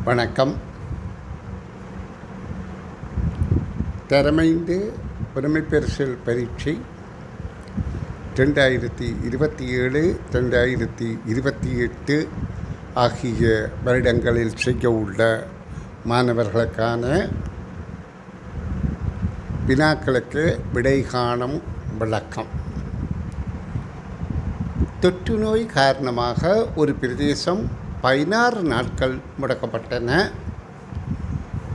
வணக்கம். தரமைந்து புலமைப்பரிசில் பரீட்சை 2027 2028 ஆகிய வருடங்களில் செய்ய உள்ள மாணவர்களுக்கான வினாக்களுக்கு விடை காணும் விளக்கம். தொற்று நோய் காரணமாக ஒரு பிரதேசம் 16 நாட்கள் முடக்கப்பட்டன.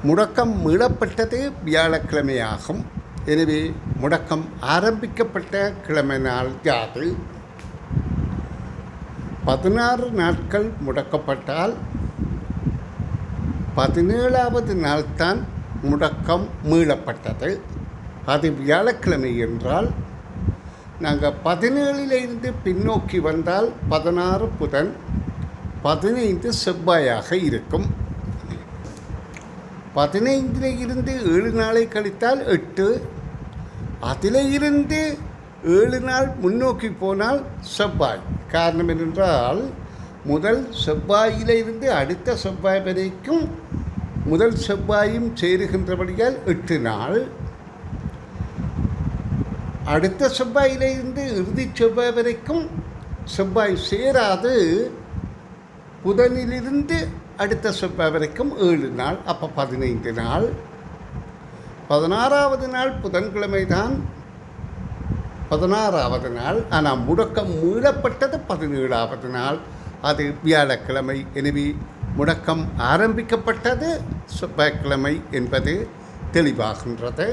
முடக்கம் மீளப்பட்டது வியாழக்கிழமையாகும். எனவே முடக்கம் ஆரம்பிக்கப்பட்ட கிழமை நாள் யாது? 16 நாட்கள் முடக்கப்பட்டால் 17வது நாள்தான் முடக்கம் மீளப்பட்டது. அது வியாழக்கிழமை என்றால் நாங்கள் 17இலிருந்து பின்னோக்கி வந்தால் 16 புதன், 15 செவ்வாயாக இருக்கும். 15 இருந்து 7 நாளை கழித்தால் 8, அதில் இருந்து 7 நாள் முன்னோக்கி போனால் செவ்வாய். காரணம் என்னென்றால் முதல் செவ்வாயிலிருந்து அடுத்த செவ்வாய் வரைக்கும் முதல் செவ்வாயும் சேருகின்றபடியால் 8 நாள், அடுத்த செவ்வாயிலிருந்து இறுதி செவ்வாய் வரைக்கும் செவ்வாய் சேராது புதனிலிருந்து அடுத்த செவ்வாய் வரைக்கும் 7 நாள், அப்போ 15 நாள். 16வது நாள் புதன்கிழமை தான் 16வது நாள். ஆனால் முடக்கம் மீளப்பட்டது 17வது நாள், அது வியாழக்கிழமை. எனவே முடக்கம் ஆரம்பிக்கப்பட்டது செவ்வாய்க்கிழமை என்பது தெளிவாகின்றது.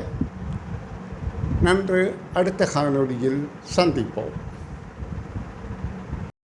நன்று. அடுத்த காணொளியில் சந்திப்போம்.